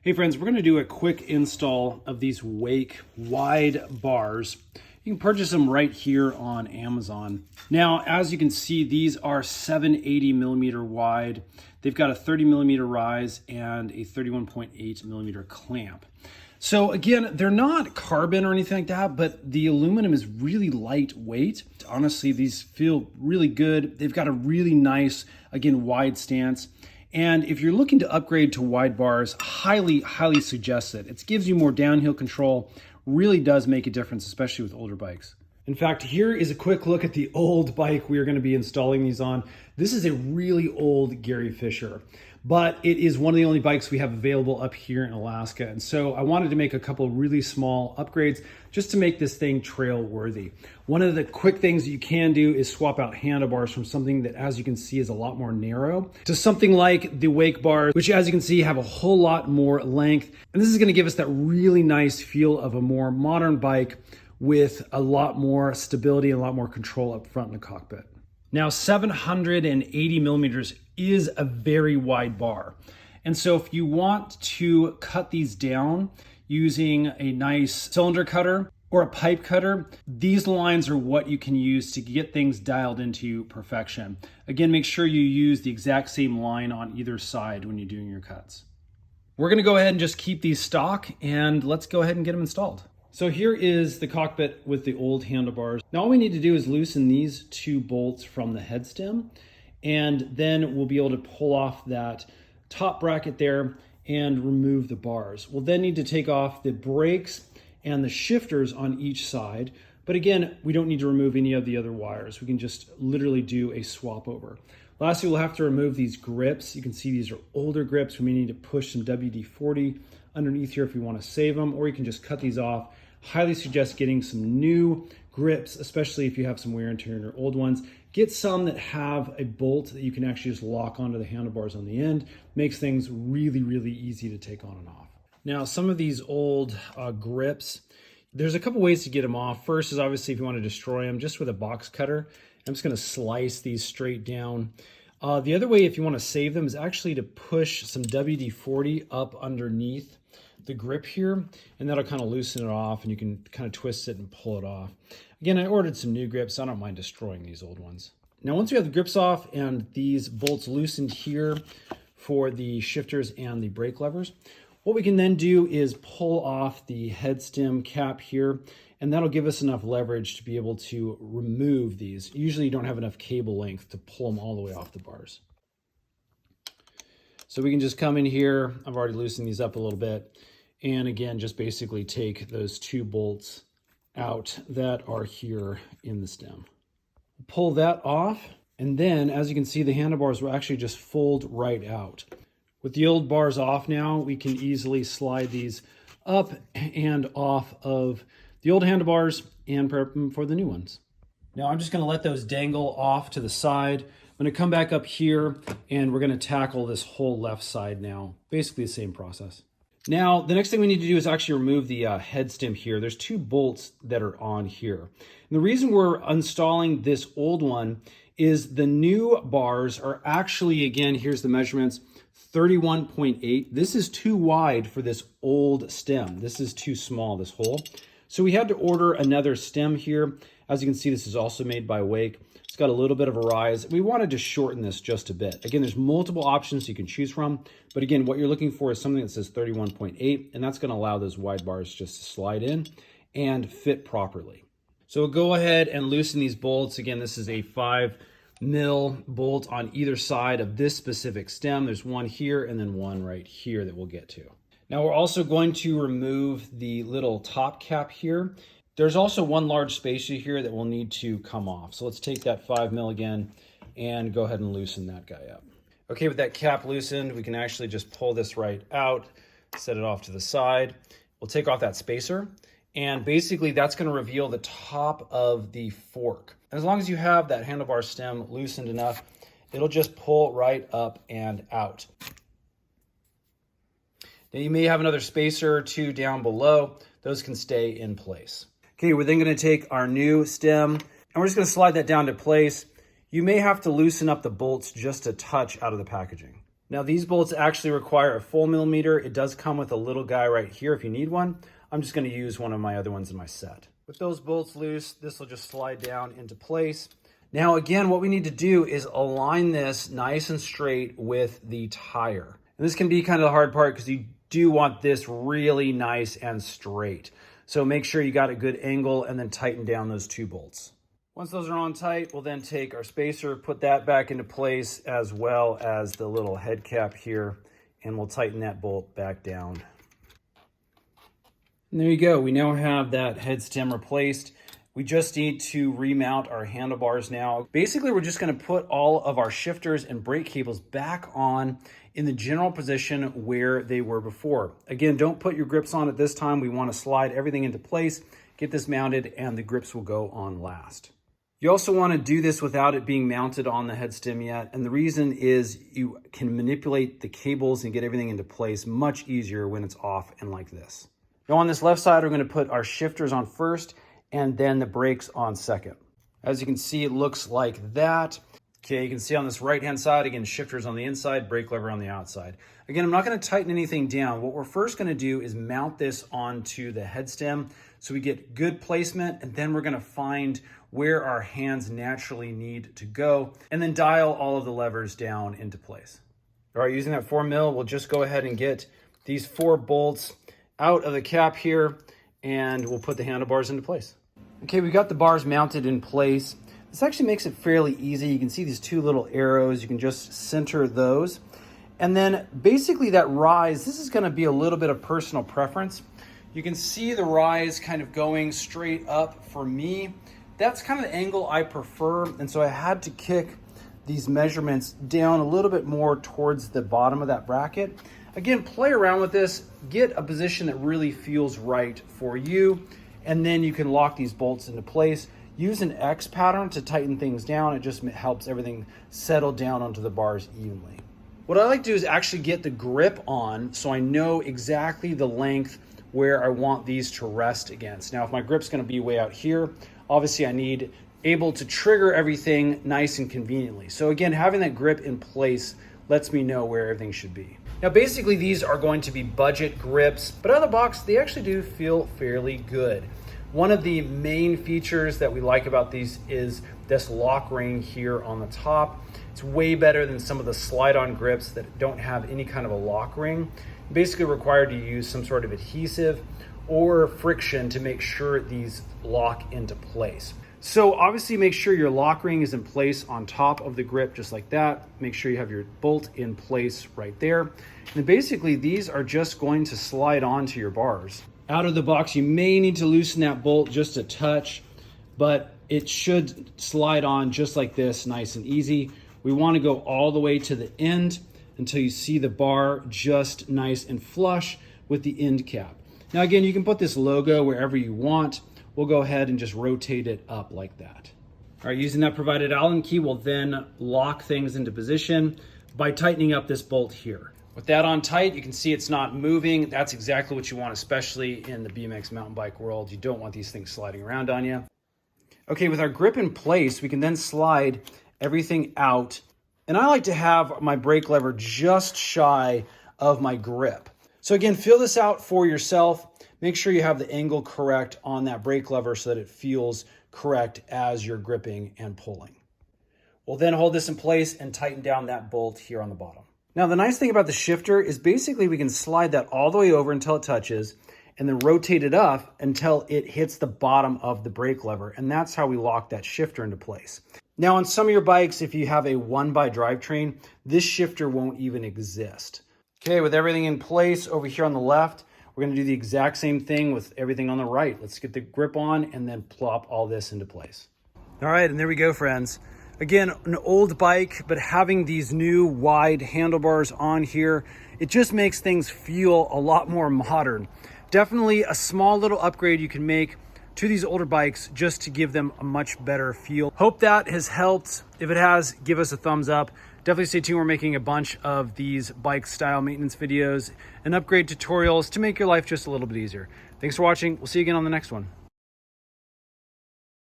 Hey friends, we're going to do a quick install of these Wake wide bars. You can purchase them right here on Amazon. Now, as you can see, these are 780 millimeter wide. They've got a 30 millimeter rise and a 31.8 millimeter clamp. So again, they're not carbon or anything like that, but the aluminum is really lightweight. Honestly, these feel really good. They've got a really nice, again, wide stance. And if you're looking to upgrade to wide bars, highly suggest it. It gives you more downhill control, really does make a difference, especially with older bikes. In fact, here is a quick look at the old bike we are going to be installing these on. This is a really old Gary Fisher, but it is one of the only bikes we have available up here in Alaska. And so I wanted to make a couple really small upgrades just to make this thing trail worthy. One of the quick things that you can do is swap out handlebars from something that, as you can see, is a lot more narrow to something like the Wake bars, which, as you can see, have a whole lot more length. And this is going to give us that really nice feel of a more modern bike with a lot more stability and a lot more control up front in the cockpit. Now, 780 millimeters is a very wide bar. And so if you want to cut these down using a nice cylinder cutter or a pipe cutter, these lines are what you can use to get things dialed into perfection. Again, make sure you use the exact same line on either side when you're doing your cuts. We're gonna go ahead and just keep these stock, and let's go ahead and get them installed. So here is the cockpit with the old handlebars. Now all we need to do is loosen these two bolts from the head stem, and then we'll be able to pull off that top bracket there and remove the bars. We'll then need to take off the brakes and the shifters on each side. But again, we don't need to remove any of the other wires. We can just literally do a swap over. Lastly, we'll have to remove these grips. You can see these are older grips. We may need to push some WD-40 underneath here if we want to save them, or you can just cut these off. Highly suggest getting some new grips, especially if you have some wear and tear in your old ones. Get some that have a bolt that you can actually just lock onto the handlebars on the end. Makes things really easy to take on and off. Now, some of these old grips, there's a couple ways to get them off. First is obviously if you want to destroy them, just with a box cutter. I'm just going to slice these straight down. The other way, if you want to save them, is actually to push some WD-40 up underneath the grip here, and that'll kind of loosen it off, and you can kind of twist it and pull it off. Again, I ordered some new grips, so I don't mind destroying these old ones. Now, once we have the grips off and these bolts loosened here for the shifters and the brake levers, what we can then do is pull off the head stem cap here, and that'll give us enough leverage to be able to remove these. Usually you don't have enough cable length to pull them all the way off the bars. So we can just come in here. I've already loosened these up a little bit. And again, just basically take those two bolts out that are here in the stem. Pull that off. And then, as you can see, the handlebars will actually just fold right out. With the old bars off now, we can easily slide these up and off of the old handlebars and prep them for the new ones. Now I'm just going to let those dangle off to the side. I'm going to come back up here and we're going to tackle this whole left side now. Basically the same process. Now, the next thing we need to do is actually remove the head stem here. There's two bolts that are on here. And the reason we're installing this old one is the new bars are actually, again, here's the measurements, 31.8. This is too wide for this old stem. This is too small, this hole. So we had to order another stem here. As you can see, this is also made by Wake. It's got a little bit of a rise. We wanted to shorten this just a bit. Again, there's multiple options you can choose from. But again, what you're looking for is something that says 31.8, and that's going to allow those wide bars just to slide in and fit properly. So we'll go ahead and loosen these bolts. Again, this is a 5mm bolt on either side of this specific stem. There's one here and then one right here that we'll get to. Now we're also going to remove the little top cap here. There's also one large spacer here that will need to come off. So let's take that 5mm again and go ahead and loosen that guy up. Okay, with that cap loosened, we can actually just pull this right out, set it off to the side. We'll take off that spacer, and basically that's going to reveal the top of the fork. As long as you have that handlebar stem loosened enough, it'll just pull right up and out. Now you may have another spacer or two down below. Those can stay in place. Okay, we're then going to take our new stem and we're just going to slide that down to place. You may have to loosen up the bolts just a touch out of the packaging. Now these bolts actually require a full millimeter. It does come with a little guy right here if you need one. I'm just going to use one of my other ones in my set. With those bolts loose, this will just slide down into place. Now again, what we need to do is align this nice and straight with the tire. And this can be kind of the hard part because you do want this really nice and straight. So make sure you got a good angle and then tighten down those two bolts. Once those are on tight, we'll then take our spacer, put that back into place as well as the little head cap here, and we'll tighten that bolt back down. And there you go. We now have that head stem replaced. We just need to remount our handlebars now. Basically, we're just going to put all of our shifters and brake cables back on in the general position where they were before. Again, don't put your grips on at this time. We want to slide everything into place, get this mounted, and the grips will go on last. You also want to do this without it being mounted on the head stem yet. And the reason is you can manipulate the cables and get everything into place much easier when it's off and like this. Now on this left side, we're going to put our shifters on first and then the brakes on second. As you can see, it looks like that. Okay, you can see on this right-hand side, again, shifters on the inside, brake lever on the outside. Again, I'm not going to tighten anything down. What we're first going to do is mount this onto the head stem so we get good placement, and then we're going to find where our hands naturally need to go, and then dial all of the levers down into place. All right, using that 4 mil, we'll just go ahead and get these 4 bolts out of the cap here, and we'll put the handlebars into place. Okay, we got the bars mounted in place. This actually makes it fairly easy. You can see these 2 little arrows. You can just center those. And then basically that rise, this is gonna be a little bit of personal preference. You can see the rise kind of going straight up for me. That's kind of the angle I prefer. And so I had to kick these measurements down a little bit more towards the bottom of that bracket. Again, play around with this, get a position that really feels right for you, and then you can lock these bolts into place. Use an X pattern to tighten things down. It just helps everything settle down onto the bars evenly. What I like to do is actually get the grip on so I know exactly the length where I want these to rest against. Now, if my grip's gonna be way out here, obviously I need able to trigger everything nice and conveniently. So again, having that grip in place lets me know where everything should be. Now, basically these are going to be budget grips, but out of the box, they actually do feel fairly good. One of the main features that we like about these is this lock ring here on the top. It's way better than some of the slide-on grips that don't have any kind of a lock ring. Basically required to use some sort of adhesive or friction to make sure these lock into place. So obviously make sure your lock ring is in place on top of the grip, just like that. Make sure you have your bolt in place right there. And basically these are just going to slide onto your bars. Out of the box, you may need to loosen that bolt just a touch, but it should slide on just like this, nice and easy. We want to go all the way to the end until you see the bar just nice and flush with the end cap. Now again, you can put this logo wherever you want. We'll go ahead and just rotate it up like that. All right, using that provided Allen key, we'll then lock things into position by tightening up this bolt here. With that on tight, you can see it's not moving. That's exactly what you want, especially in the BMX mountain bike world. You don't want these things sliding around on you. Okay, with our grip in place, we can then slide everything out. And I like to have my brake lever just shy of my grip. So again, feel this out for yourself. Make sure you have the angle correct on that brake lever so that it feels correct as you're gripping and pulling. We'll then hold this in place and tighten down that bolt here on the bottom. Now, the nice thing about the shifter is basically we can slide that all the way over until it touches and then rotate it up until it hits the bottom of the brake lever. And that's how we lock that shifter into place. Now, on some of your bikes, if you have a 1x drivetrain, this shifter won't even exist. Okay, with everything in place over here on the left, we're going to do the exact same thing with everything on the right. Let's get the grip on and then plop all this into place. All right, and there we go, friends. Again, an old bike, but having these new wide handlebars on here, it just makes things feel a lot more modern. Definitely a small little upgrade you can make to these older bikes just to give them a much better feel. Hope that has helped. If it has, give us a thumbs up. Definitely stay tuned. We're making a bunch of these bike style maintenance videos and upgrade tutorials to make your life just a little bit easier. Thanks for watching. We'll see you again on the next one.